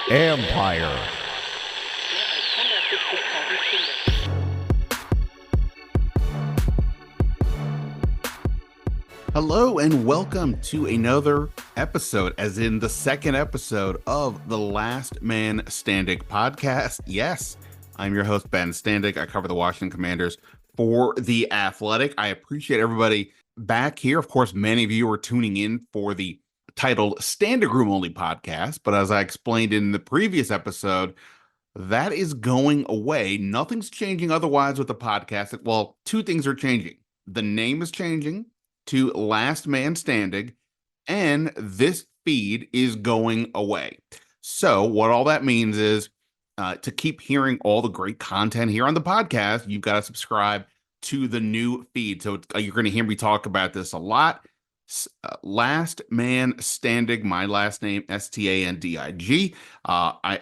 Empire. Hello and welcome to another episode, as in the second episode of the Last Man Standig podcast. Yes, I'm your host, Man Standig. I cover the Washington Commanders for The Athletic. I appreciate everybody back here. Of course, many of you are tuning in for the titled Standig Room Only podcast, but as I explained in the previous episode, that is going away. Nothing's changing otherwise with the podcast. Well, two things are changing. The name is changing to Last Man Standig, and this feed is going away. So what all that means is to keep hearing all the great content here on the podcast, you've got to subscribe to the new feed. So you're going to hear me talk about this a lot. Last Man Standig, my last name, Standig.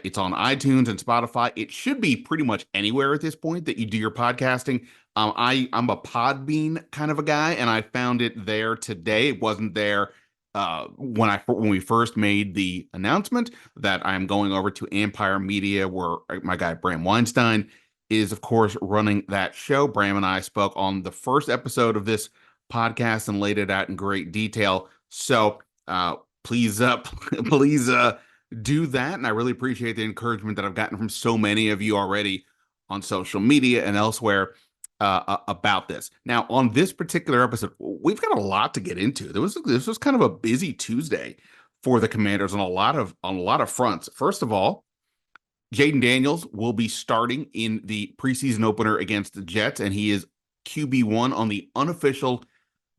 It's on iTunes and Spotify. It should be pretty much anywhere at this point that you do your podcasting. I'm a Podbean kind of a guy, and I found it there today. It wasn't there when we first made the announcement that I'm going over to Empire Media, where my guy Bram Weinstein is, of course, running that show. Bram and I spoke on the first episode of this podcast and laid it out in great detail. So please do that. And I really appreciate the encouragement that I've gotten from so many of you already on social media and elsewhere about this. Now, on this particular episode, we've got a lot to get into. This was kind of a busy Tuesday for the Commanders on a lot of fronts. First of all, Jayden Daniels will be starting in the preseason opener against the Jets, and he is QB1 on the unofficial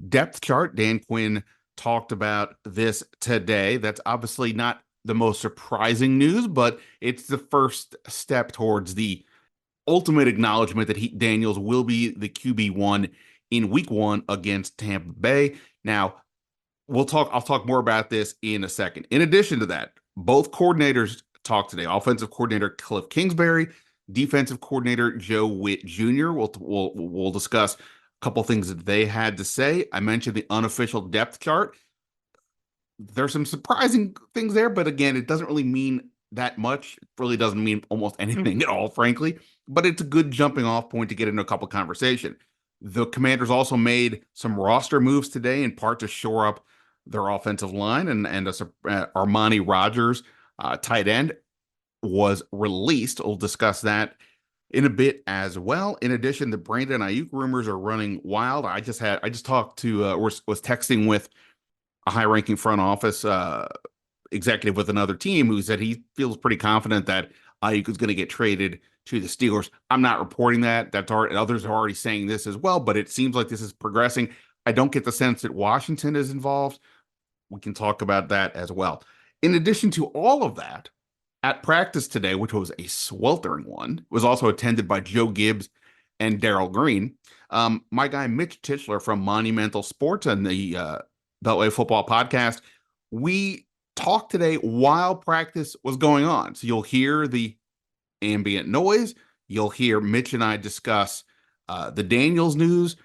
depth chart. Dan Quinn talked about this today. That's obviously not the most surprising news, but it's the first step towards the ultimate acknowledgement that Daniels will be the QB1 in week 1 against Tampa Bay. Now, I'll talk more about this in a second. In addition to that, both coordinators talked today. Offensive coordinator Kliff Kingsbury, defensive coordinator Joe Whitt Jr. We'll discuss a couple things that they had to say. I mentioned the unofficial depth chart. There's some surprising things there, but again, it doesn't really mean that much. It really doesn't mean almost anything at all, frankly, but it's a good jumping off point to get into a couple conversation. The Commanders also made some roster moves today, in part to shore up their offensive line, and Armani Rogers, tight end, was released. We'll discuss that in a bit as well. In addition, the Brandon Aiyuk rumors are running wild. I just talked to was texting with a high-ranking front office executive with another team who said he feels pretty confident that Aiyuk is going to get traded to the Steelers. I'm not reporting that. Others are already saying this as well, but it seems like this is progressing. I don't get the sense that Washington is involved. We can talk about that as well. In addition to all of that, at practice today, which was a sweltering one, was also attended by Joe Gibbs and Daryl Green. My guy Mitch Tischler from Monumental Sports and the Beltway Football Podcast, we talked today while practice was going on. So you'll hear the ambient noise. You'll hear Mitch and I discuss the Daniels news.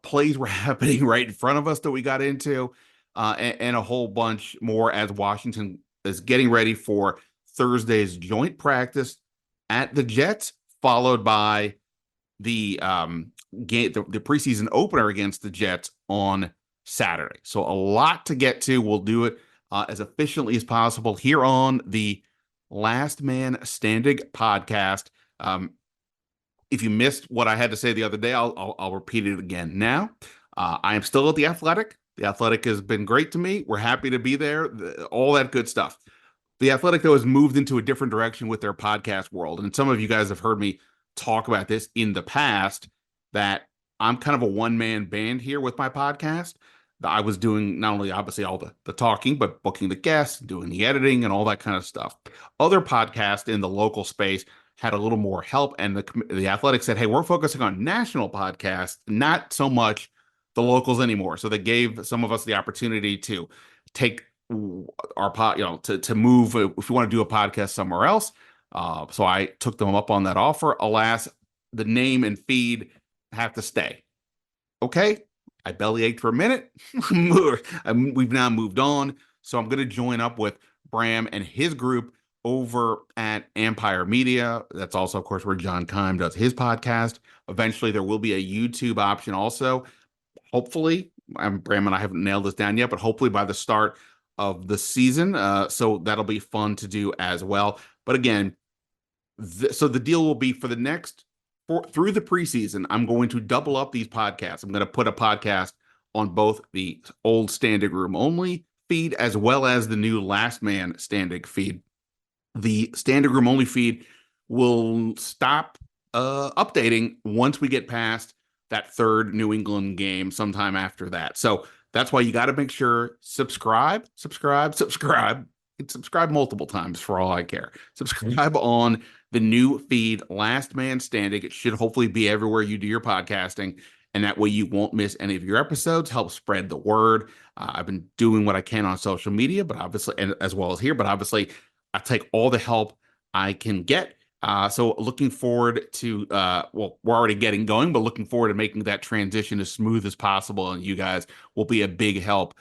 Plays were happening right in front of us that we got into, and a whole bunch more as Washington is getting ready for Thursday's joint practice at the Jets, followed by the preseason opener against the Jets on Saturday. So a lot to get to. We'll do it as efficiently as possible here on the Last Man Standig podcast. If you missed what I had to say the other day, I'll repeat it again now. I am still at The Athletic. The Athletic has been great to me. We're happy to be there. All that good stuff. The Athletic, though, has moved into a different direction with their podcast world. And some of you guys have heard me talk about this in the past, that I'm kind of a one-man band here with my podcast. I was doing not only obviously all the talking, but booking the guests, doing the editing, and all that kind of stuff. Other podcasts in the local space had a little more help, and the Athletic said, hey, we're focusing on national podcasts, not so much the locals anymore. So they gave some of us the opportunity to take our to move if you want to do a podcast somewhere else. So I took them up on that offer. Alas, the name and feed have to stay. Okay, I bellyached for a minute. We've now moved on So I'm going to join up with Bram and his group over at Empire Media. That's also, of course, where John Keim does his podcast. Eventually, there will be a YouTube option also. Hopefully, Bram and I haven't nailed this down yet, but hopefully by the start of the season. So that'll be fun to do as well. But again, so the deal will be for the next through the preseason, I'm going to double up these podcasts. I'm going to put a podcast on both the old Standig Room Only feed as well as the new Last Man Standig feed. The Standig Room Only feed will stop updating once we get past that third New England game sometime after that. So that's why you got to make sure subscribe, and subscribe multiple times for all I care. Subscribe on the new feed, Last Man Standing. It should hopefully be everywhere you do your podcasting, and that way you won't miss any of your episodes. Help spread the word. I've been doing what I can on social media, but obviously, and as well as here, but obviously, I take all the help I can get. So looking forward to, well, we're already getting going, but looking forward to making that transition as smooth as possible. And you guys will be a big help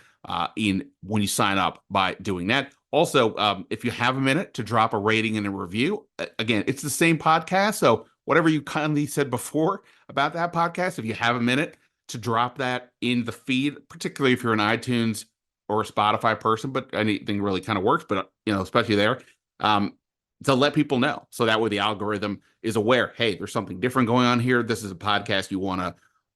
in when you sign up by doing that. Also, if you have a minute to drop a rating and a review, again, it's the same podcast. So whatever you kindly said before about that podcast, if you have a minute to drop that in the feed, particularly if you're an iTunes or a Spotify person, but anything really kind of works, but especially there, to let people know. So that way the algorithm is aware, hey, there's something different going on here. This is a podcast you want to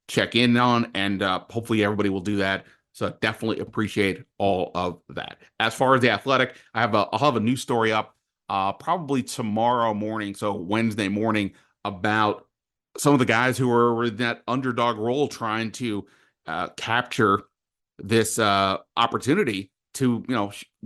check in on, and hopefully everybody will do that. So definitely appreciate all of that. As far as the Athletic, I'll have a new story up probably tomorrow morning, so Wednesday morning, about some of the guys who are in that underdog role trying to capture this opportunity to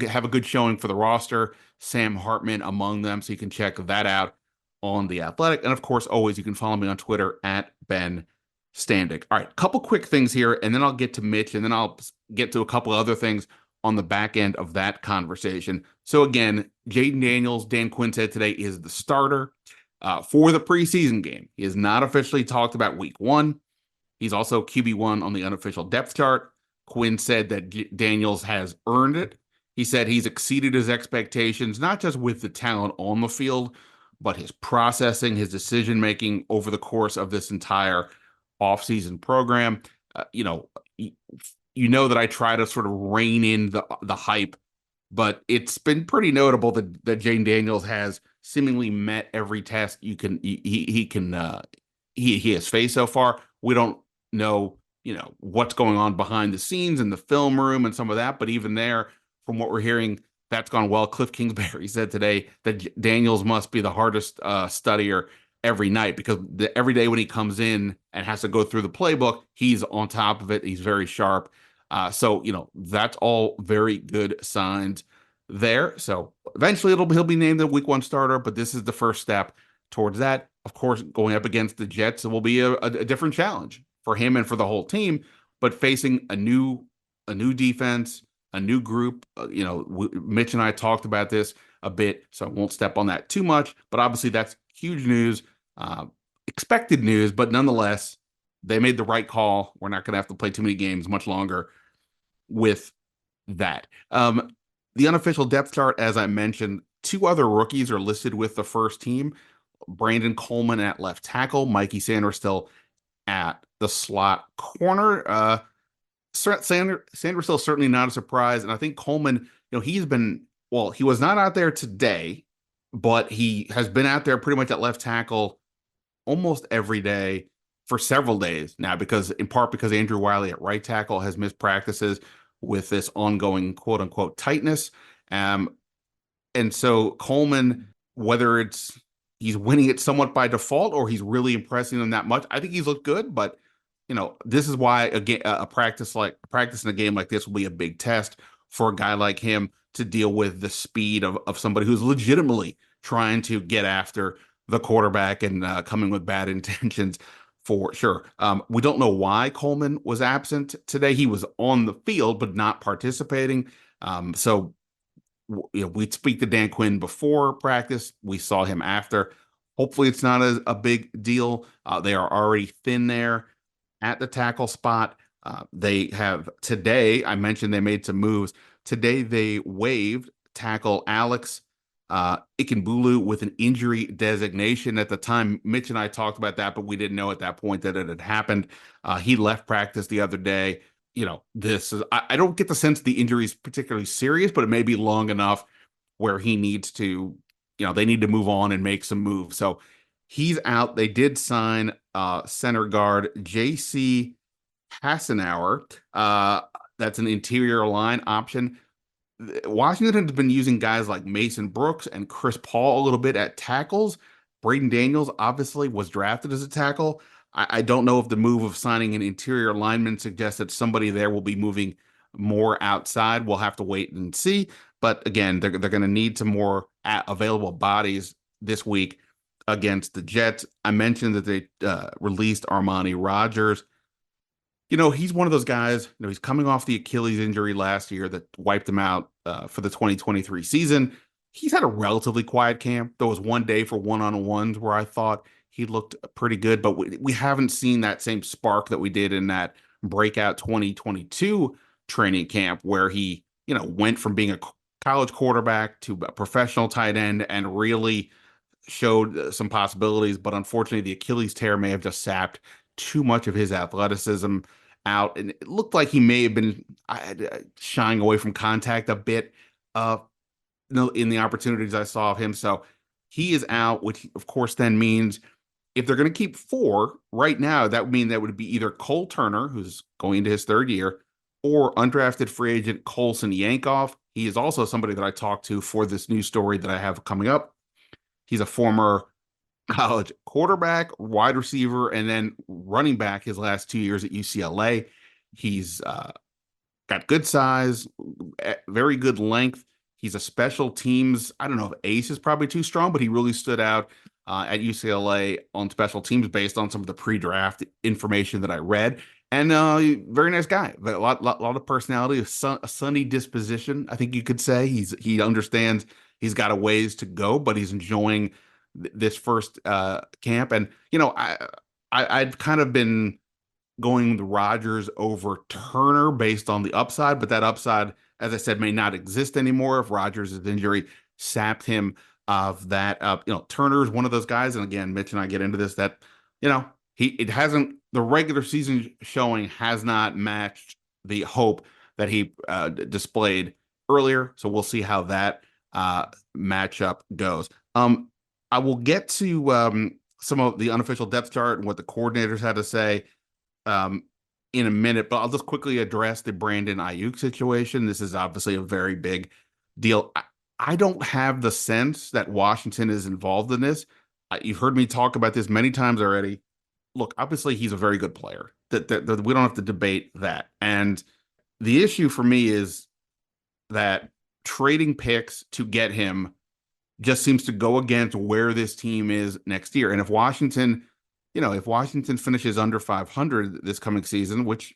have a good showing for the roster. Sam Hartman among them, so you can check that out on the Athletic. And of course, always you can follow me on Twitter at Ben Standig. All right, a couple quick things here, and then I'll get to Mitch, and then I'll get to a couple other things on the back end of that conversation. So again, Jayden Daniels, Dan Quinn said today, is the starter for the preseason game. He has not officially talked about week one. He's also QB1 on the unofficial depth chart. Quinn said that Daniels has earned it. He said he's exceeded his expectations, not just with the talent on the field, but his processing, his decision-making over the course of this entire offseason program. You know that I try to sort of rein in the hype, but it's been pretty notable that Jayden Daniels has seemingly met every test he has faced so far. We don't know what's going on behind the scenes in the film room and some of that, but even there, from what we're hearing, that's gone well. Kliff Kingsbury said today that Daniels must be the hardest studier every night, because every day when he comes in and has to go through the playbook, he's on top of it. He's very sharp. So that's all very good signs there. So eventually he'll be named the week one starter, but this is the first step towards that. Of course, going up against the Jets, it will be a different challenge for him and for the whole team, but facing a new defense, a new group. Mitch and I talked about this a bit, so I won't step on that too much, but obviously that's huge news, expected news, but nonetheless, they made the right call. We're not going to have to play too many games much longer with that. The unofficial depth chart, as I mentioned, two other rookies are listed with the first team. Brandon Coleman at left tackle, Mikey Sanders still at the slot corner. Sanders still certainly not a surprise, and I think Coleman, he was not out there today, but he has been out there pretty much at left tackle almost every day for several days now, in part because Andrew Wiley at right tackle has missed practices with this ongoing quote unquote tightness. And so Coleman, whether he's winning it somewhat by default or he's really impressing them that much, I think he's looked good, but this is why a practice in a game like this will be a big test for a guy like him to deal with the speed of somebody who's legitimately trying to get after the quarterback and coming with bad intentions for sure. We don't know why Coleman was absent today. He was on the field, but not participating. So we'd speak to Dan Quinn before practice. We saw him after. Hopefully it's not a big deal. They are already thin there at the tackle spot. They have today, I mentioned they made some moves. Today they waived tackle Alex Ikenbulu with an injury designation. At the time, Mitch and I talked about that, but we didn't know at that point that it had happened. He left practice the other day. I don't get the sense the injury is particularly serious, but it may be long enough where he needs to, they need to move on and make some moves. So he's out. They did sign center guard JC Hassenauer. That's an interior line option. Washington has been using guys like Mason Brooks and Chris Paul a little bit at tackles. Brayden Daniels obviously was drafted as a tackle. I don't know if the move of signing an interior lineman suggests that somebody there will be moving more outside. We'll have to wait and see. But again, they're going to need some more available bodies this week against the Jets. I mentioned that they released Armani Rogers. He's one of those guys, he's coming off the Achilles injury last year that wiped him out for the 2023 season. He's had a relatively quiet camp. There was one day for one-on-ones where I thought he looked pretty good, but we haven't seen that same spark that we did in that breakout 2022 training camp where he, went from being a college quarterback to a professional tight end and really showed some possibilities. But unfortunately, the Achilles tear may have just sapped too much of his athleticism out, and it looked like he may have been shying away from contact a bit in the opportunities I saw of him. So he is out, which of course then means if they're going to keep four right now, that would mean that would be either Cole Turner, who's going into his third year, or undrafted free agent Colson Yankoff. He is also somebody that I talked to for this new story that I have coming up. He's a former college quarterback, wide receiver, and then running back his last 2 years at UCLA. He's got good size, very good length. He's a special teams. I don't know if ace is probably too strong, but he really stood out at UCLA on special teams based on some of the pre-draft information that I read. And very nice guy. A lot of personality, a sunny disposition, I think you could say. He understands he's got a ways to go, but he's enjoying this first camp. And I'd kind of been going the Rodgers over Turner based on the upside, but that upside, as I said, may not exist anymore if Rodgers' injury sapped him of that. Turner is one of those guys, and again, Mitch and I get into this, that the regular season showing has not matched the hope that he displayed earlier. So we'll see how that matchup goes. I will get to some of the unofficial depth chart and what the coordinators had to say in a minute, but I'll just quickly address the Brandon Aiyuk situation. This is obviously a very big deal. I don't have the sense that Washington is involved in this. You've heard me talk about this many times already. Look, obviously he's a very good player. That we don't have to debate that. And the issue for me is that trading picks to get him just seems to go against where this team is next year. And if Washington finishes under 500 this coming season, which,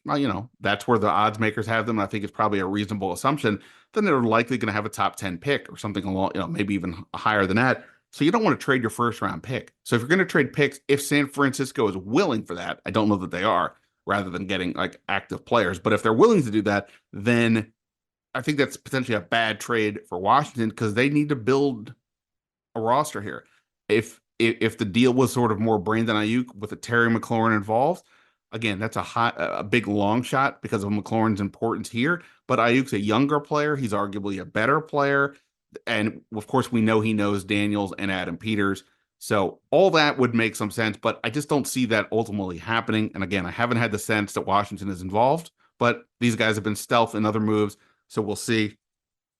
that's where the odds makers have them, I think it's probably a reasonable assumption, then they're likely going to have a top 10 pick or something along, maybe even higher than that. So you don't want to trade your first round pick. So if you're going to trade picks, if San Francisco is willing for that, I don't know that they are, rather than getting like active players. But if they're willing to do that, then I think that's potentially a bad trade for Washington because they need to build a roster here. If the deal was sort of more Brandon Aiyuk with a Terry McLaurin involved, again, that's a big long shot because of McLaurin's importance here. But Ayuk's a younger player. He's arguably a better player. And of course, we know he knows Daniels and Adam Peters. So all that would make some sense, but I just don't see that ultimately happening. And again, I haven't had the sense that Washington is involved, but these guys have been stealth in other moves. So we'll see.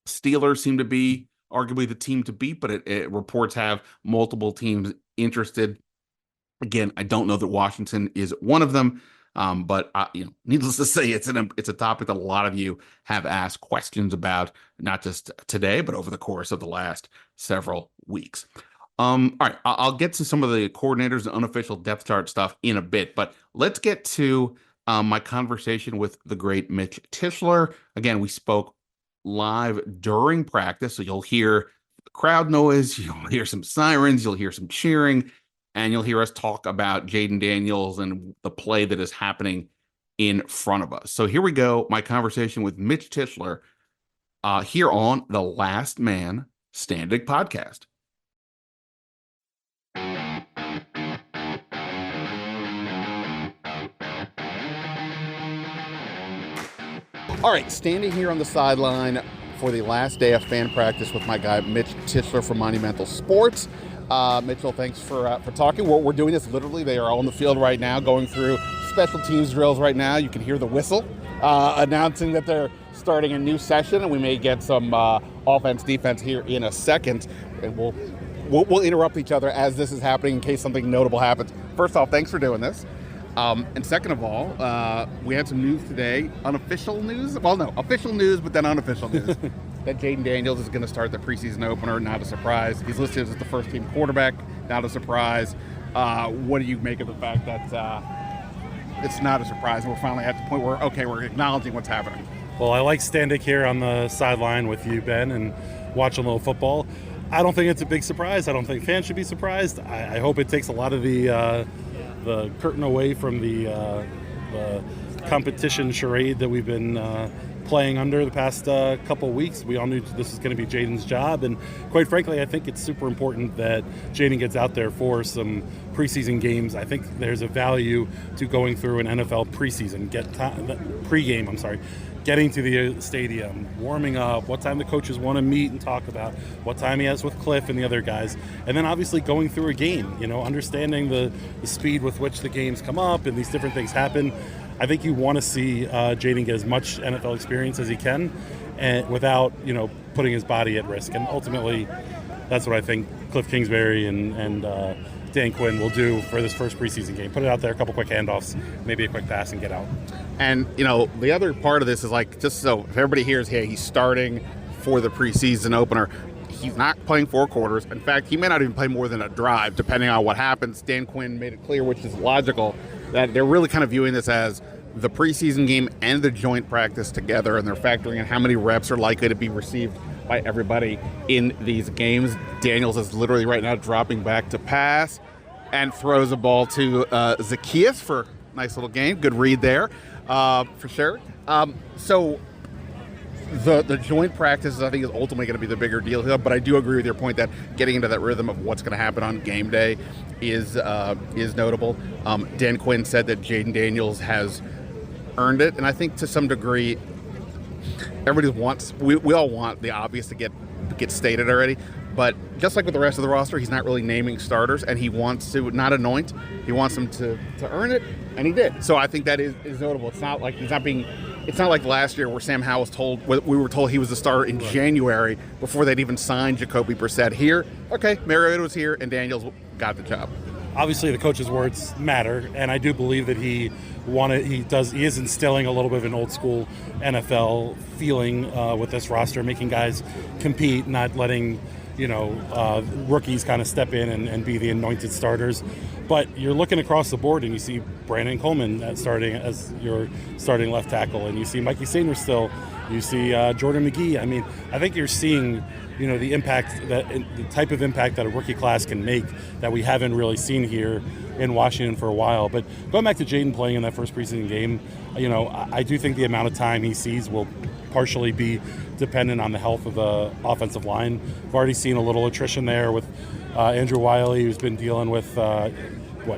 Steelers seem to be arguably the team to beat, but reports have multiple teams interested. Again, I don't know that Washington is one of them, but needless to say, it's a topic that a lot of you have asked questions about, not just today, but over the course of the last several weeks. All right, I'll get to some of the coordinators and unofficial depth chart stuff in a bit, but let's get to my conversation with the great Mitch Tischler. Again, we spoke live during practice, so you'll hear crowd noise, you'll hear some sirens, you'll hear some cheering, and you'll hear us talk about Jayden Daniels and the play that is happening in front of us. So here we go. My conversation with Mitch Tischler here on the Last Man Standig podcast. All right, standing here on the sideline for the last day of fan practice with my guy, Mitch Tischler from Monumental Sports. Mitchell, thanks for talking. We're doing this literally. They are on the field right now, going through special teams drills right now. You can hear the whistle announcing that they're starting a new session, and we may get some offense, defense here in a second. And we'll interrupt each other as this is happening in case something notable happens. First off, thanks for doing this. And second of all, we had some news today, unofficial news. Well, no, official news, but then unofficial news. That Jayden Daniels is going to start the preseason opener. Not a surprise. He's listed as the first-team quarterback. Not a surprise. What do you make of the fact that it's not a surprise? We're finally at the point where, okay, we're acknowledging what's happening. Well, I like standing here on the sideline with you, Ben, and watching a little football. I don't think it's a big surprise. I don't think fans should be surprised. I hope it takes a lot of the curtain away from the competition charade that we've been playing under the past couple weeks. We all knew this was going to be Jayden's job, and quite frankly, I think it's super important that Jayden gets out there for some preseason games. I think there's a value to going through an NFL preseason, getting to the stadium, warming up, what time the coaches want to meet and talk about, what time he has with Kliff and the other guys, and then obviously going through a game, understanding the speed with which the games come up and these different things happen. I think you want to see Jayden get as much NFL experience as he can, and without putting his body at risk. And ultimately, that's what I think Kliff Kingsbury and Dan Quinn will do for this first preseason game. Put it out there, a couple quick handoffs, maybe a quick pass, and get out. And the other part of this is just so if everybody hears, hey, he's starting for the preseason opener. He's not playing 4 quarters. In fact, he may not even play more than a drive, depending on what happens. Dan Quinn made it clear, which is logical, that they're really kind of viewing this as the preseason game and the joint practice together, and they're factoring in how many reps are likely to be received by everybody in these games. Daniels is literally right now dropping back to pass and throws a ball to Zacchaeus for a nice little gain. Good read there, for sure. So the joint practices, I think, is ultimately going to be the bigger deal here. But I do agree with your point that getting into that rhythm of what's going to happen on game day is notable. Dan Quinn said that Jayden Daniels has earned it, and I think to some degree, we all want the obvious to get stated already. But just like with the rest of the roster, he's not really naming starters, and he wants to not anoint. He wants them to earn it, and he did. So I think that is notable. It's not like it's not like last year where Sam Howell was told, we were told he was the starter in January before they'd even signed Jacoby Brissett. Here, okay, Mariota was here, and Daniels got the job. Obviously, the coach's words matter, and I do believe that he is instilling a little bit of an old school NFL feeling with this roster, making guys compete, not letting rookies kind of step in and be the anointed starters. But you're looking across the board and you see Brandon Coleman starting as your starting left tackle, and you see Mikey Sainer still. You see Jordan McGee. I mean, I think you're seeing the impact, the type of impact that a rookie class can make that we haven't really seen here in Washington for a while. But going back to Jayden playing in that first preseason game, I do think the amount of time he sees will partially be dependent on the health of the offensive line. We've already seen a little attrition there with Andrew Wiley, who's been dealing with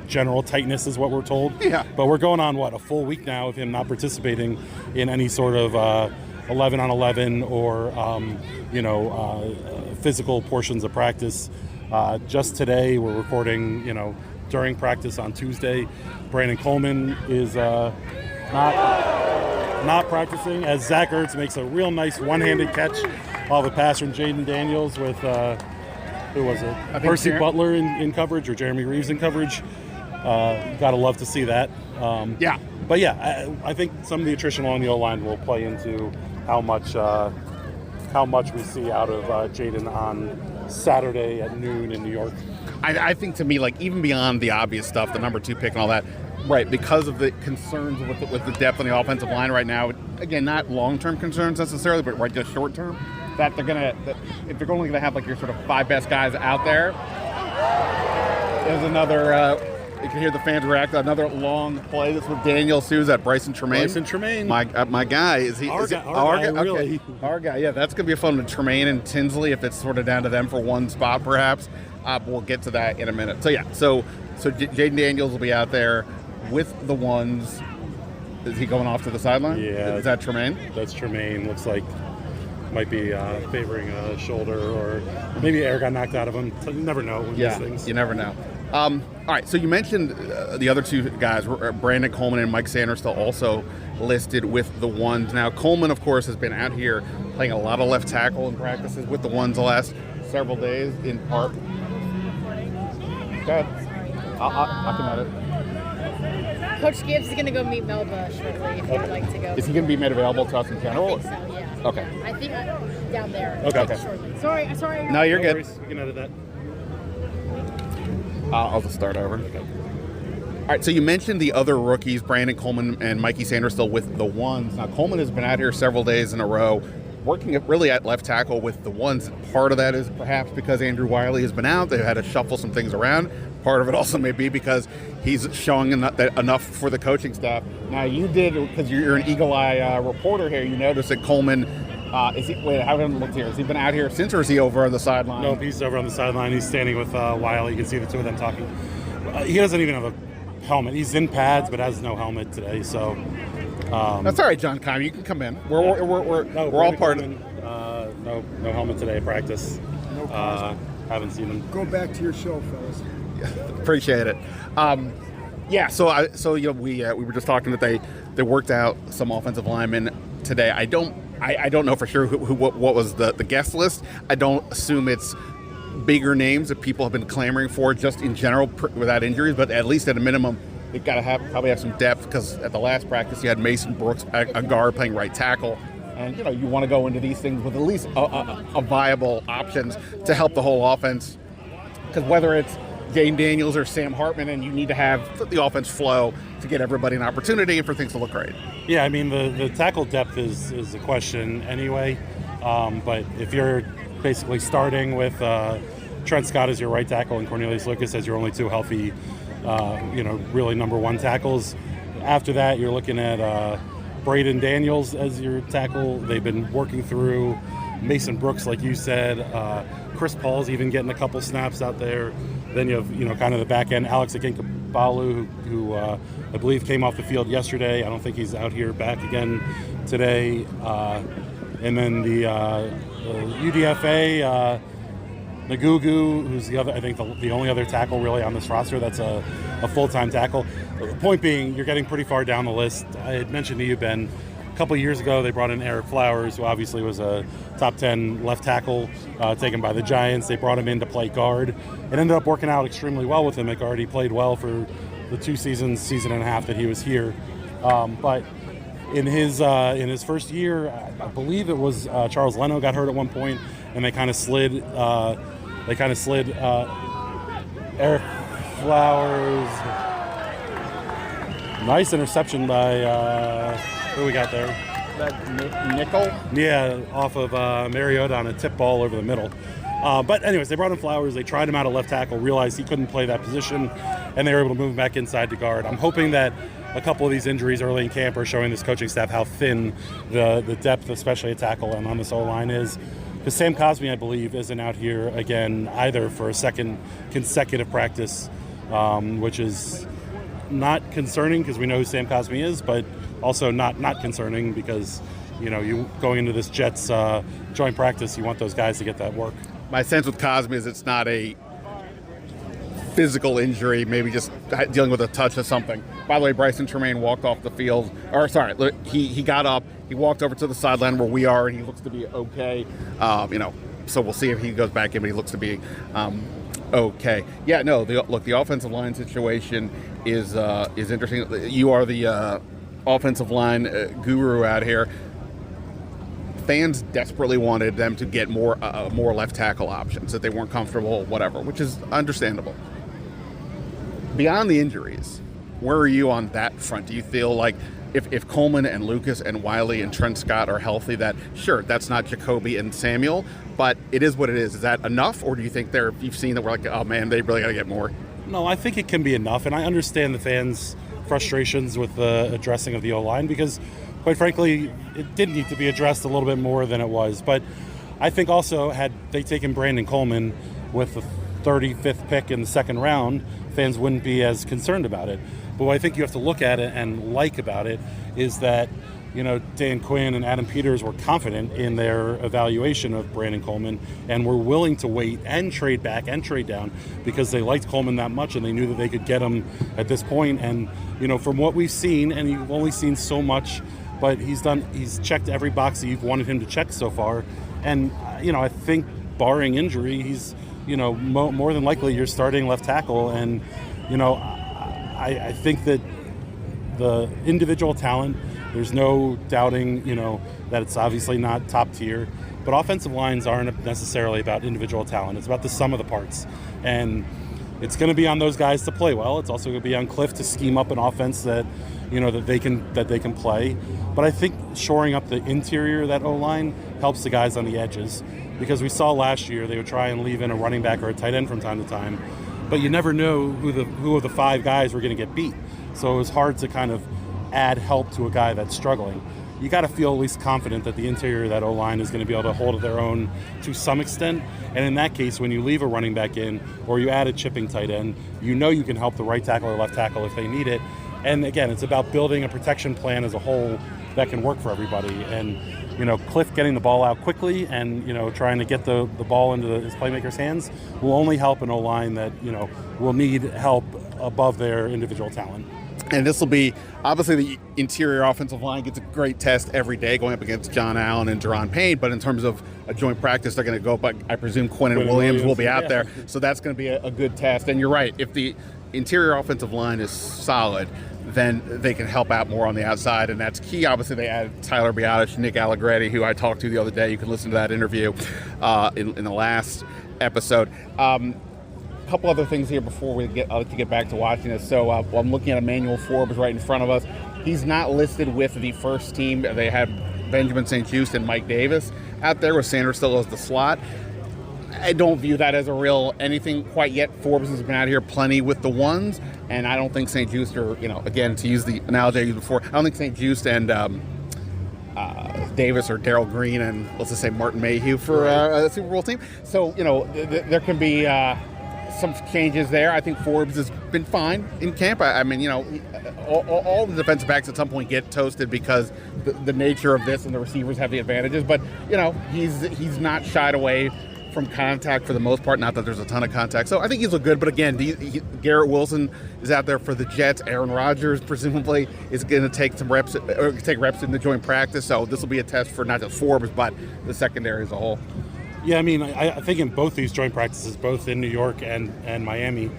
general tightness is what we're told. Yeah. But we're going on a full week now of him not participating in any sort of 11-on-11 or physical portions of practice. Just today, we're recording during practice on Tuesday. Brandon Coleman is not practicing, as Zach Ertz makes a real nice one-handed catch off the pass from Jayden Daniels with who was it? Percy Butler in coverage, or Jeremy Reeves in coverage. Gotta love to see that. Yeah. But yeah, I think some of the attrition along the O-line will play into how much we see out of Jayden on Saturday at noon in New York. I think, to me, even beyond the obvious stuff, the number 2 pick and all that, right, because of the concerns with the depth on the offensive line right now, again, not long-term concerns necessarily, but just short-term, that if they're only going to have your sort of 5 best guys out there, there's another You can hear the fans react. Another long play. This with Daniels. Who's that? Bryson Tremaine. Bryson Tremaine. My guy. Is he? Our is guy, it, our guy, guy? really. Okay. Our guy. Yeah, that's gonna be a fun one. Tremaine and Tinsley, if it's sort of down to them for one spot, perhaps. We'll get to that in a minute. So yeah. So Jayden Daniels will be out there with the ones. Is he going off to the sideline? Yeah. Is that Tremaine? That's Tremaine. Looks like might be favoring a shoulder, or maybe air got knocked out of him. You never know with these things. You never know. All right, so you mentioned the other two guys, Brandon Coleman and Mike Sanders, still also listed with the ones. Now, Coleman, of course, has been out here playing a lot of left tackle in practices with the ones the last several days, in part. Go ahead. I'll come at it. Coach Gibbs is going to go meet Melba shortly if you'd like to go. Is he going to be made available to us in general? I think so, yeah. Okay. I think down there. Okay. Shortly. Sorry. No, you're good. Worries. You can edit that. I'll just start over. Okay. All right, so you mentioned the other rookies, Brandon Coleman and Mikey Sanders, still with the ones. Now, Coleman has been out here several days in a row, working really at left tackle with the ones. Part of that is perhaps because Andrew Wiley has been out. They've had to shuffle some things around. Part of it also may be because he's showing enough for the coaching staff. Now, you did, because you're an Eagle Eye reporter here, you noticed that Coleman, I haven't looked here. Has he been out here since, or is he over on the sideline? No, he's over on the sideline. He's standing with Wiley. You can see the two of them talking. He doesn't even have a helmet. He's in pads, but has no helmet today. So that's all right, John Keim. You can come in. We're all part of it. No helmet today at practice. No haven't seen him. Go back to your show, fellas. Appreciate it. So we were just talking that they worked out some offensive linemen today. I don't know for sure what was the guest list. I don't assume it's bigger names that people have been clamoring for just in general without injuries, but at least at a minimum they've got to probably have some depth, because at the last practice you had Mason Brooks, a guard, playing right tackle. And you want to go into these things with at least a viable options to help the whole offense, because whether it's Jayden Daniels or Sam Hartman, and you need to have the offense flow to get everybody an opportunity and for things to look great. Yeah, I mean, the tackle depth is a question anyway. But if you're basically starting with Trent Scott as your right tackle and Cornelius Lucas as your only two healthy, really number one tackles, after that you're looking at Brandon Daniels as your tackle. They've been working through Mason Brooks, like you said. Chris Paul's even getting a couple snaps out there. Then you have, kind of the back end, Alex Akinkabalu, who I believe came off the field yesterday. I don't think he's out here back again today. And then the UDFA, Nagugu, who's the other, I think the only other tackle really on this roster that's a full-time tackle. The point being, you're getting pretty far down the list. I had mentioned to you, Ben, a couple years ago, they brought in Eric Flowers, who obviously was a top 10 left tackle taken by the Giants. They brought him in to play guard. It ended up working out extremely well with him at guard. He played well for the season and a half that he was here. But in his first year, I believe it was Charles Leno got hurt at one point, and they kind of slid Eric Flowers. Nice interception by who we got there? That nickel? Yeah, off of Mariota on a tip ball over the middle. But anyways, they brought in Flowers. They tried him out at left tackle, realized he couldn't play that position, and they were able to move him back inside to guard. I'm hoping that a couple of these injuries early in camp are showing this coaching staff how thin the depth, especially at tackle and on this O-line is. Because Sam Cosmi, I believe, isn't out here again either for a second consecutive practice, which is not concerning because we know who Sam Cosmi is, but also not concerning because, you going into this Jets joint practice, you want those guys to get that work. My sense with Cosmi is it's not a physical injury, maybe just dealing with a touch or something. By the way, Bryson Tremaine walked off the field. He got up, he walked over to the sideline where we are, and he looks to be okay. So we'll see if he goes back in, but he looks to be okay. Yeah, no, the offensive line situation is interesting. You are the offensive line guru out here. Fans desperately wanted them to get more left tackle options, that they weren't comfortable, whatever, which is understandable. Beyond the injuries, where are you on that front? Do you feel like if Coleman and Lucas and Wiley and Trent Scott are healthy, that sure, that's not Jacoby and Samuel, but it is what it is. Is that enough, or do you think you've seen that we're like, oh man, they really got to get more? No, I think it can be enough, and I understand the fans' frustrations with the addressing of the O-line because, quite frankly, it did need to be addressed a little bit more than it was. But I think also had they taken Brandon Coleman with the 35th pick in the second round, fans wouldn't be as concerned about it. But what I think you have to look at it and like about it is that, Dan Quinn and Adam Peters were confident in their evaluation of Brandon Coleman and were willing to wait and trade back and trade down because they liked Coleman that much and they knew that they could get him at this point. And, from what we've seen, and you've only seen so much, but he's checked every box that you've wanted him to check so far. And, I think barring injury, he's, more than likely your starting left tackle. And, I think that the individual talent, there's no doubting, that it's obviously not top tier. But offensive lines aren't necessarily about individual talent. It's about the sum of the parts. And it's going to be on those guys to play well. It's also going to be on Kliff to scheme up an offense that, that they can play. But I think shoring up the interior of that O-line helps the guys on the edges. Because we saw last year they would try and leave in a running back or a tight end from time to time. But you never know who of the five guys were going to get beat. So it was hard to kind of add help to a guy that's struggling. You got to feel at least confident that the interior of that O-line is going to be able to hold their own to some extent. And in that case, when you leave a running back in or you add a chipping tight end, you can help the right tackle or left tackle if they need it. And again, it's about building a protection plan as a whole that can work for everybody. And, Kliff getting the ball out quickly and, trying to get the ball into his playmakers' hands will only help an O-line that, will need help above their individual talent. And this will be, obviously, the interior offensive line gets a great test every day going up against John Allen and Jerron Payne. But in terms of a joint practice, they're going to go up, I presume Quinn and Williams will be out there. So that's going to be a good test. And you're right, if the interior offensive line is solid, then they can help out more on the outside, and that's key. Obviously, they added Tyler Biadasz, Nick Allegretti, who I talked to the other day. You can listen to that interview in the last episode. Couple other things here before we get back to watching this. So I'm looking at Emmanuel Forbes right in front of us. He's not listed with the first team. They have Benjamin St-Juste and Mike Davis out there with Sanders still as the slot. I don't view that as a real anything quite yet. Forbes has been out here plenty with the ones, and I don't think St-Juste or, again, to use the analogy I used before, I don't think St-Juste and Davis or Darrell Green and let's just say Martin Mayhew for a Super Bowl team. So, there can be some changes there. I think Forbes has been fine in camp. I mean, all the defensive backs at some point get toasted because the nature of this and the receivers have the advantages. But, he's not shied away from contact for the most part. Not that there's a ton of contact. So I think he's looked good. But again, Garrett Wilson is out there for the Jets. Aaron Rodgers presumably is going to take some reps or take reps in the joint practice. So this will be a test for not just Forbes, but the secondary as a whole. Yeah, I mean, I think in both these joint practices, both in New York and Miami,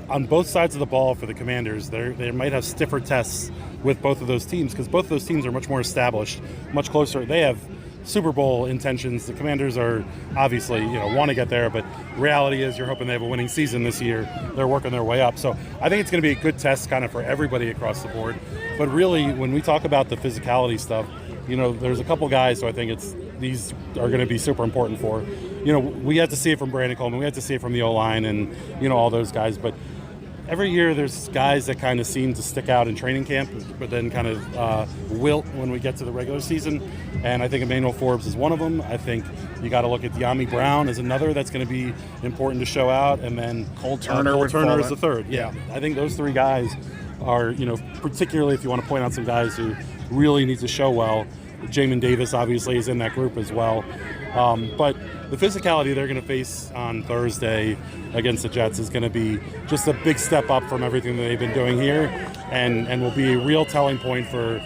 on both sides of the ball for the Commanders, they might have stiffer tests with both of those teams because both of those teams are much more established, much closer. They have Super Bowl intentions. The Commanders are obviously, want to get there, but reality is you're hoping they have a winning season this year. They're working their way up. So I think it's going to be a good test kind of for everybody across the board. But really, when we talk about the physicality stuff, there's a couple guys who I think these are going to be super important for. We had to see it from Brandon Coleman. We had to see it from the O-line and, all those guys. But every year there's guys that kind of seem to stick out in training camp, but then kind of wilt when we get to the regular season. And I think Emmanuel Forbes is one of them. I think you got to look at De'Ami Brown as another that's going to be important to show out. And then Cole Turner is the third. Yeah. I think those three guys are, particularly if you want to point out some guys who really need to show well. Jamin Davis obviously is in that group as well. But the physicality they're going to face on Thursday against the Jets is going to be just a big step up from everything that they've been doing here and will be a real telling point for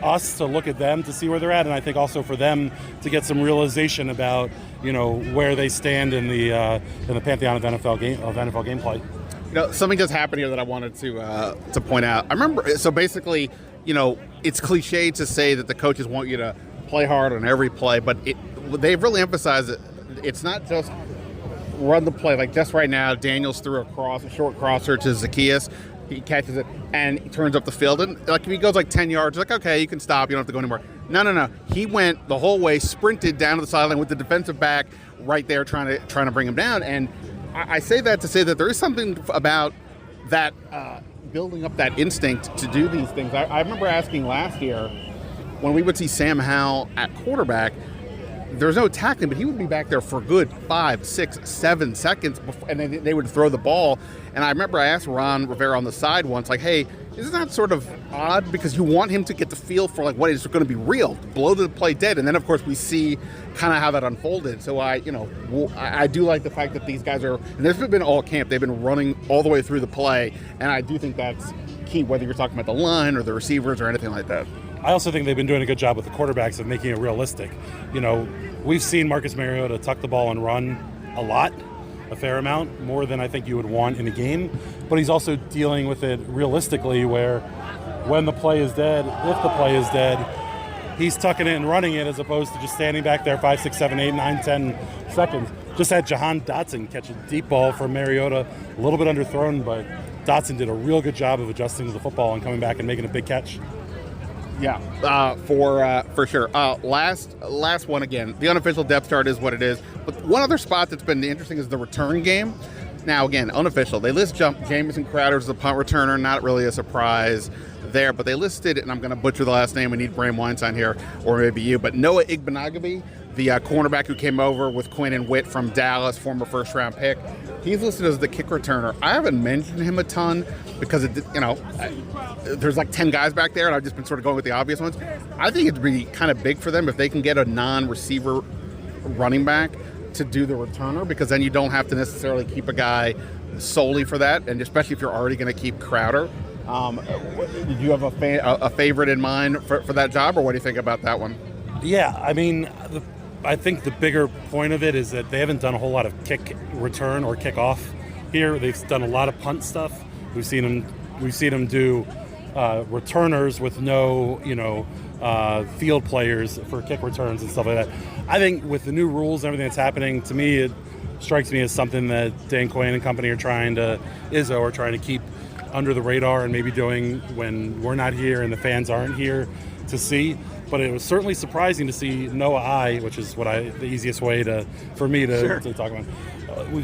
us to look at them to see where they're at, and I think also for them to get some realization about where they stand in the pantheon of NFL gameplay. Something just happened here that I wanted to point out. I remember, so basically, it's cliche to say that the coaches want you to play hard on every play, but they've really emphasized that it's not just run the play. Like just right now, Daniels threw a short crosser to Zacchaeus. He catches it and he turns up the field. And like if he goes like 10 yards, like, okay, you can stop. You don't have to go anymore. No. He went the whole way, sprinted down to the sideline with the defensive back right there trying to bring him down. And I say that to say that there is something about that building up that instinct to do these things. I remember asking last year when we would see Sam Howell at quarterback, there's no tackling, but he would be back there for a good 5, 6, 7 seconds, before, and then they would throw the ball. And I remember I asked Ron Rivera on the side once, like, hey, isn't that sort of odd? Because you want him to get the feel for, like, what is going to be real, blow the play dead. And then, of course, we see kind of how that unfolded. So I do like the fact that these guys are, and this has been all camp, they've been running all the way through the play. And I do think that's key, whether you're talking about the line or the receivers or anything like that. I also think they've been doing a good job with the quarterbacks of making it realistic. We've seen Marcus Mariota tuck the ball and run a fair amount, more than I think you would want in a game. But he's also dealing with it realistically where when the play is dead, if the play is dead, he's tucking it and running it as opposed to just standing back there 5, 6, 7, 8, 9, 10 seconds. Just had Jahan Dotson catch a deep ball from Mariota, a little bit underthrown, but Dotson did a real good job of adjusting to the football and coming back and making a big catch. Yeah, for sure. Last one again. The unofficial depth chart is what it is. But one other spot that's been interesting is the return game. Now, again, unofficial. They list Jamison Crowder as a punt returner. Not really a surprise there, but they listed, and I'm going to butcher the last name. We need Bram Weinstein here, or maybe you. But Noah Igbenogany, the cornerback who came over with Quinn and Whitt from Dallas, former first-round pick. He's listed as the kick returner. I haven't mentioned him a ton because, there's like 10 guys back there, and I've just been sort of going with the obvious ones. I think it'd be kind of big for them if they can get a non-receiver running back to do the returner, because then you don't have to necessarily keep a guy solely for that, and especially if you're already going to keep Crowder. Do you have a favorite in mind for that job, or what do you think about that one? Yeah, I mean, I think the bigger point of it is that they haven't done a whole lot of kick return or kick off here. They've done a lot of punt stuff. We've seen them do returners with no, field players for kick returns and stuff like that. I think with the new rules and everything that's happening, to me, it strikes me as something that Dan Quinn and company are trying to keep under the radar and maybe doing when we're not here and the fans aren't here to see. But it was certainly surprising to see Noah I, which is the easiest way for me to talk about. We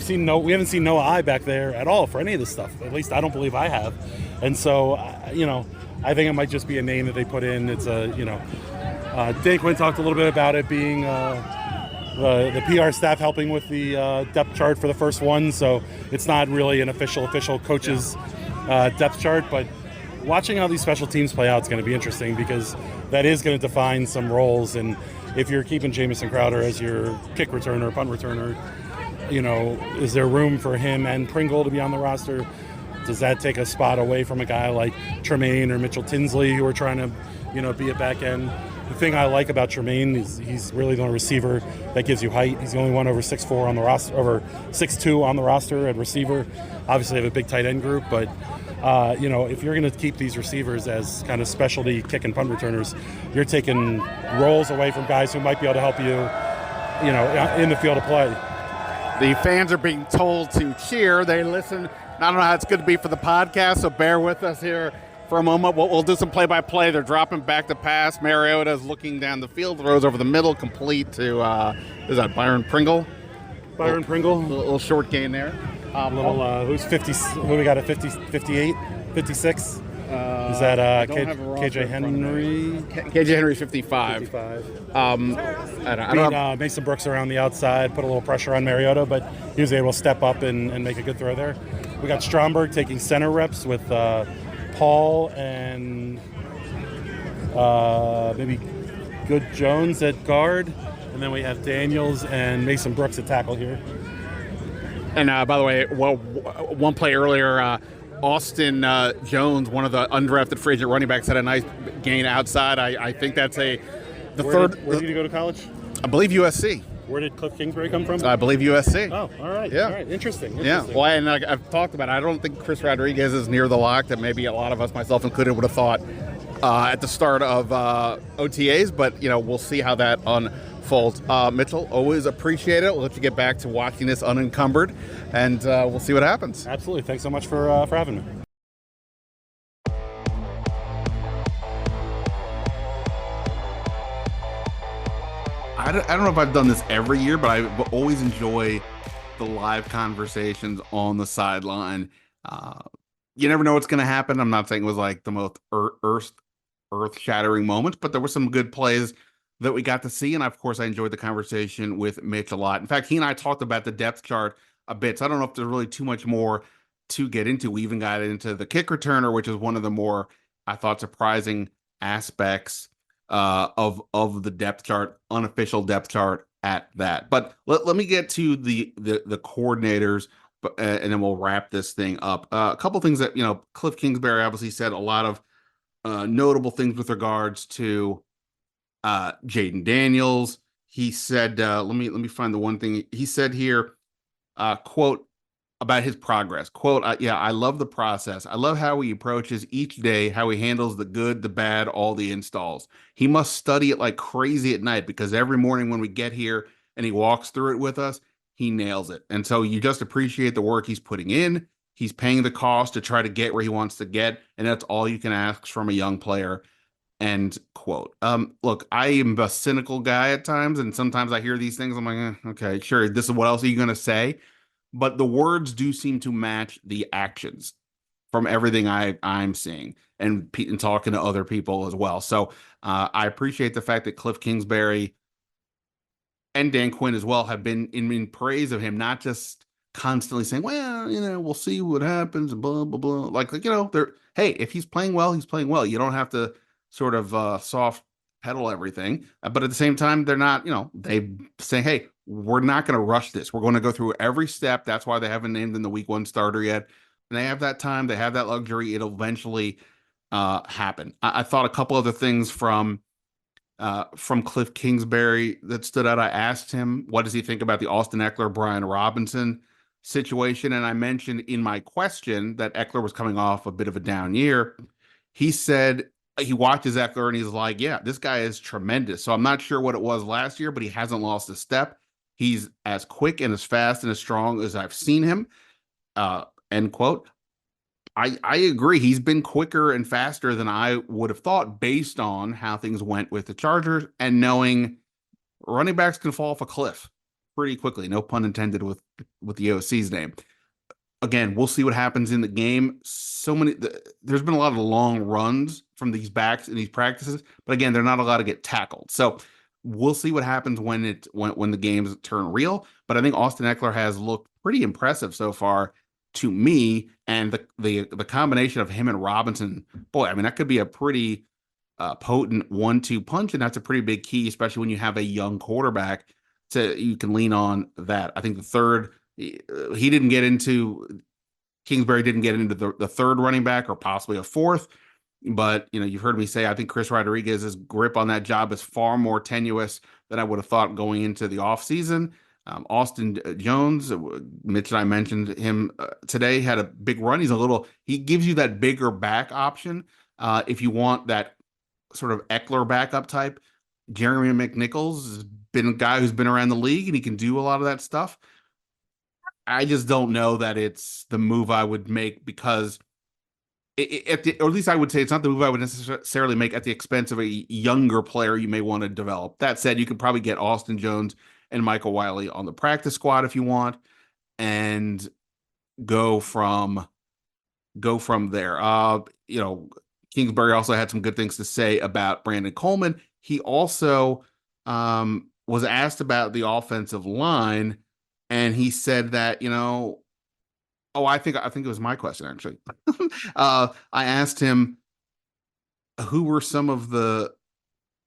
haven't seen Noah I back there at all for any of this stuff. At least I don't believe I have. And so, I think it might just be a name that they put in. It's Dan Quinn talked a little bit about it being the PR staff helping with the depth chart for the first one. So it's not really an official coach's depth chart, but watching how these special teams play out is going to be interesting because that is going to define some roles. And if you're keeping Jamison Crowder as your kick returner, punt returner, is there room for him and Pringle to be on the roster? Does that take a spot away from a guy like Tremaine or Mitchell Tinsley who are trying to, be a back end? The thing I like about Tremaine is he's really the only receiver that gives you height. He's the only one over 6'4" on the roster, over 6'2" on the roster at receiver. Obviously, they have a big tight end group, but if you're going to keep these receivers as kind of specialty kick and punt returners, you're taking roles away from guys who might be able to help you, in the field of play. The fans are being told to cheer. They listen. I don't know how it's going to be for the podcast, so bear with us here for a moment. We'll do some play-by-play. They're dropping back to pass. Mariota is looking down the field, throws over the middle, complete to, is that Byron Pringle? Byron Pringle. A little short gain there. Who's 50? Who we got at 50, 58, 56? Is that KJ Henry? KJ Henry 55. I don't know. Mason Brooks around the outside, put a little pressure on Mariota, but he was able to step up and make a good throw there. We got Stromberg taking center reps with Paul and maybe Good Jones at guard. And then we have Daniels and Mason Brooks at tackle here. And by the way, one play earlier, Austin Jones, one of the undrafted free agent running backs, had a nice gain outside. I think that's third. Where did he go to college? I believe USC. Where did Kliff Kingsbury come from? I believe USC. Oh, all right. Yeah. All right. Interesting. Yeah. Well, and I've talked about it. I don't think Chris Rodriguez is near the lock that maybe a lot of us, myself included, would have thought at the start of OTAs. But, we'll see how that unfolds. Mitchell, always appreciate it. We'll let you get back to watching this unencumbered, and we'll see what happens. Absolutely. Thanks so much for having me. I don't know if I've done this every year, but I always enjoy the live conversations on the sideline. You never know what's going to happen. I'm not saying it was like the most earth-shattering moments, but there were some good plays that we got to see. And of course, I enjoyed the conversation with Mitch a lot. In fact, he and I talked about the depth chart a bit. So I don't know if there's really too much more to get into. We even got into the kick returner, which is one of the more, I thought, surprising aspects of the depth chart, unofficial depth chart at that. But let me get to the coordinators, and then we'll wrap this thing up. A couple things that, Kliff Kingsbury obviously said a lot of notable things with regards to Jayden Daniels. He said, let me find the one thing he said here, quote, about his progress. Quote, yeah, I love the process. I love how he approaches each day, how he handles the good, the bad, all the installs. He must study it like crazy at night because every morning when we get here and he walks through it with us, he nails it. And so you just appreciate the work he's putting in. He's paying the cost to try to get where he wants to get. And that's all you can ask from a young player. End quote. Look, I am a cynical guy at times, and sometimes I hear these things. I'm like, okay, sure. This is what else are you going to say? But the words do seem to match the actions from everything I'm seeing and talking to other people as well. So I appreciate the fact that Kliff Kingsbury and Dan Quinn as well have been in praise of him, not just constantly saying, well, we'll see what happens and blah, blah, blah. They're, hey, if he's playing well, he's playing well. You don't have to sort of soft pedal everything. But at the same time, they're not, they say, hey, we're not going to rush this. We're going to go through every step. That's why they haven't named him the week 1 starter yet. And they have that time. They have that luxury. It'll eventually happen. I thought a couple other things from Kliff Kingsbury that stood out. I asked him, what does he think about the Austin Ekeler, Brian Robinson situation? And I mentioned in my question that Ekeler was coming off a bit of a down year. He said he watches Ekeler and he's like, yeah, this guy is tremendous. So I'm not sure what it was last year, but he hasn't lost a step. He's as quick and as fast and as strong as I've seen him. End quote. I agree. He's been quicker and faster than I would have thought based on how things went with the Chargers and knowing running backs can fall off a cliff pretty quickly. No pun intended with the OC's name. Again, we'll see what happens in the game. There's been a lot of long runs from these backs in these practices, but again, they're not allowed to get tackled. So we'll see what happens when the games turn real. But I think Austin Ekeler has looked pretty impressive so far to me, and the combination of him and Robinson, boy, I mean, that could be a pretty potent 1-2 punch, and that's a pretty big key, especially when you have a young quarterback. You can lean on that. I think the third, Kingsbury didn't get into the third running back or possibly a fourth, but you've heard me say I think Chris Rodriguez's grip on that job is far more tenuous than I would have thought going into the offseason. Austin Jones, Mitch and I mentioned him today, had a big run. He gives you that bigger back option if you want that sort of Ekeler backup type. Jeremy McNichols has been a guy who's been around the league and he can do a lot of that stuff. I just don't know that it's the move I would make because or at least I would say it's not the move I would necessarily make at the expense of a younger player you may want to develop. That said, you could probably get Austin Jones and Michael Wiley on the practice squad if you want, and go from there. Kingsbury also had some good things to say about Brandon Coleman. He also was asked about the offensive line, and he said that, I think it was my question, actually. I asked him who were some of the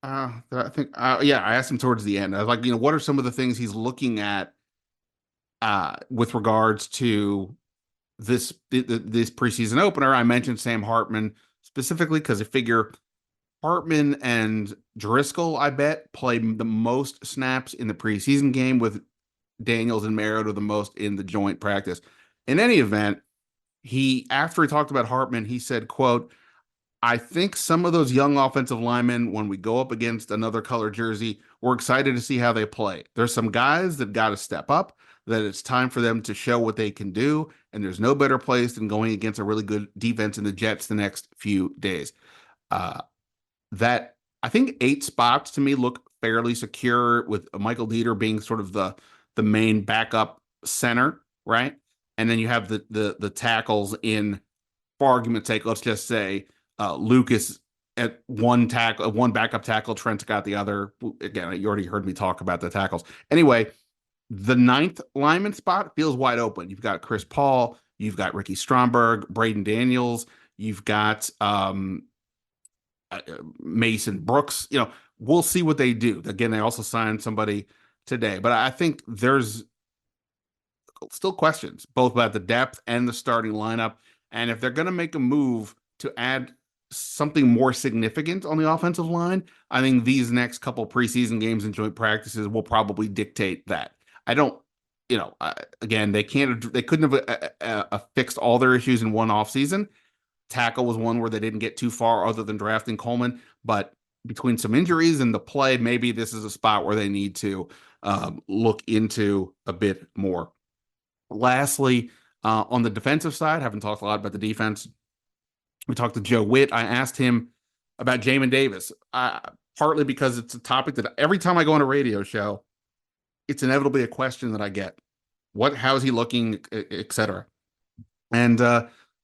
I asked him towards the end. I was like, what are some of the things he's looking at with regards to this preseason opener? I mentioned Sam Hartman specifically because I figure Hartman and Driscoll, I bet, play the most snaps in the preseason game, with Daniels and Merritt the most in the joint practice. In any event, after he talked about Hartman, he said, quote, I think some of those young offensive linemen, when we go up against another color jersey, we're excited to see how they play. There's some guys that got to step up, that it's time for them to show what they can do, and there's no better place than going against a really good defense in the Jets the next few days. That I think 8 spots to me look fairly secure, with Michael Dieter being sort of the main backup center, right? And then you have the tackles in, for argument's sake, let's just say Lucas at one tackle, one backup tackle, Trent's got the other. Again, you already heard me talk about the tackles. Anyway, the ninth lineman spot feels wide open. You've got Chris Paul, you've got Ricky Stromberg, Braden Daniels, you've got Mason Brooks. We'll see what they do. Again, they also signed somebody today, but I think there's still questions both about the depth and the starting lineup. And if they're going to make a move to add something more significant on the offensive line, I think these next couple preseason games and joint practices will probably dictate that. I don't, again, they couldn't have fixed all their issues in one offseason. Tackle was one where they didn't get too far other than drafting Coleman, but between some injuries and the play, maybe this is a spot where they need to look into a bit more. Lastly, on the defensive side, haven't talked a lot about the defense. We talked to Joe Whitt. I asked him about Jayden Davis, partly because it's a topic that every time I go on a radio show, it's inevitably a question that I get. How is he looking, et cetera. And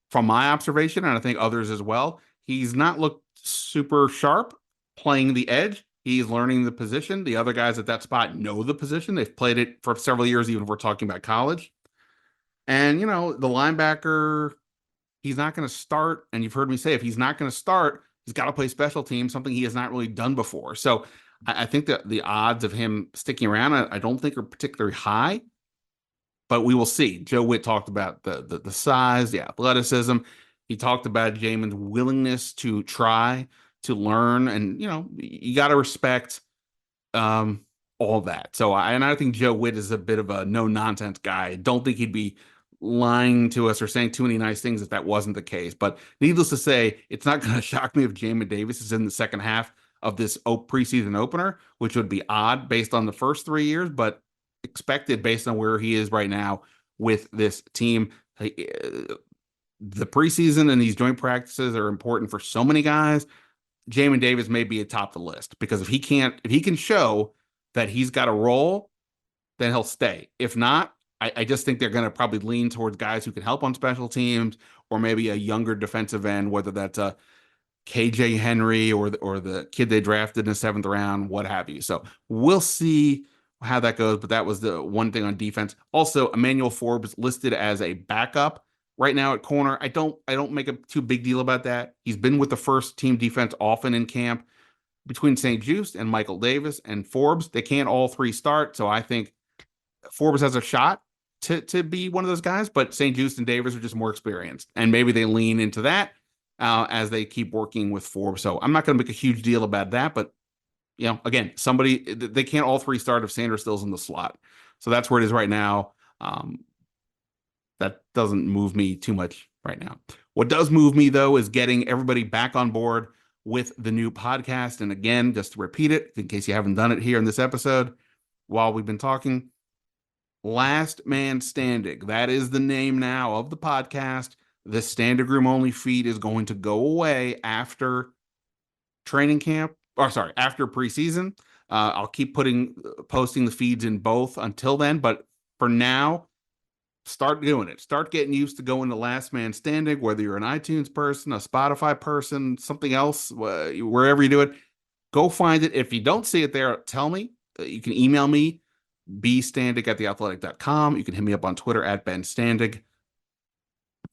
from my observation, and I think others as well, he's not looked super sharp playing the edge. He's learning the position. The other guys at that spot know the position. They've played it for several years, even if we're talking about college. And, the linebacker, he's not going to start. And you've heard me say, if he's not going to start, he's got to play special teams, something he has not really done before. So I think that the odds of him sticking around, I don't think are particularly high, but we will see. Joe Whitt talked about the size, the athleticism. He talked about Jamin's willingness to try, to learn. And, you got to respect all that. So I think Joe Whitt is a bit of a no-nonsense guy. I don't think he'd be lying to us or saying too many nice things if that wasn't the case. But needless to say, it's not going to shock me if Jayden Davis is in the second half of this preseason opener, which would be odd based on the first 3 years, but expected based on where he is right now with this team. The preseason and these joint practices are important for so many guys. Jayden Davis may be atop the list because if he can show that he's got a role, then he'll stay. If not, I just think they're going to probably lean towards guys who can help on special teams or maybe a younger defensive end, whether that's a KJ Henry or the kid they drafted in the 7th round, what have you. So we'll see how that goes, but that was the one thing on defense. Also, Emmanuel Forbes listed as a backup right now at corner. I don't make a too big deal about that. He's been with the first team defense often in camp. Between St. Juste and Michael Davis and Forbes, they can't all three start. So I think Forbes has a shot to be one of those guys, but St. Juste and Davis are just more experienced. And maybe they lean into that as they keep working with Forbes. So I'm not going to make a huge deal about that, but again, they can't all three start if Sanders still's in the slot. So that's where it is right now. That doesn't move me too much right now. What does move me, though, is getting everybody back on board with the new podcast. And again, just to repeat it, in case you haven't done it here in this episode while we've been talking, Last Man Standig. That is the name now of the podcast. The Standig Room Only feed is going to go away after training camp, after preseason. I'll keep posting the feeds in both until then, but for now, start doing it. Start getting used to going to Last Man Standig, whether you're an iTunes person, a Spotify person, something else, wherever you do it. Go find it. If you don't see it there, tell me. You can email me, bstandig@theathletic.com. You can hit me up on Twitter @BenStandig.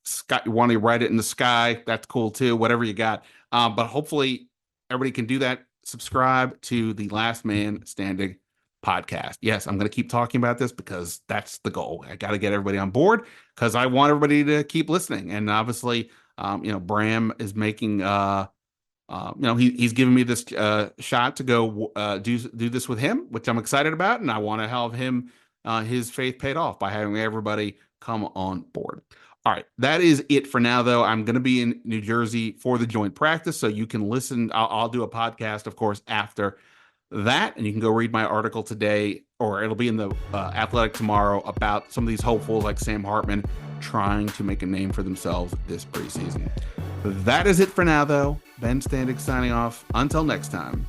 Scott, you want to write it in the sky? That's cool too. Whatever you got. But hopefully everybody can do that. Subscribe to the Last Man Standig podcast. Yes, I'm going to keep talking about this because that's the goal. I got to get everybody on board because I want everybody to keep listening. And obviously, Bram is making, he's giving me this shot to go do this with him, which I'm excited about. And I want to have him, his faith paid off by having everybody come on board. All right, that is it for now, though. I'm going to be in New Jersey for the joint practice, so you can listen. I'll do a podcast, of course, after that, and you can go read my article today, or it'll be in the Athletic tomorrow about some of these hopefuls like Sam Hartman trying to make a name for themselves this preseason. That is it for now, though. Ben Standig signing off. Until next time.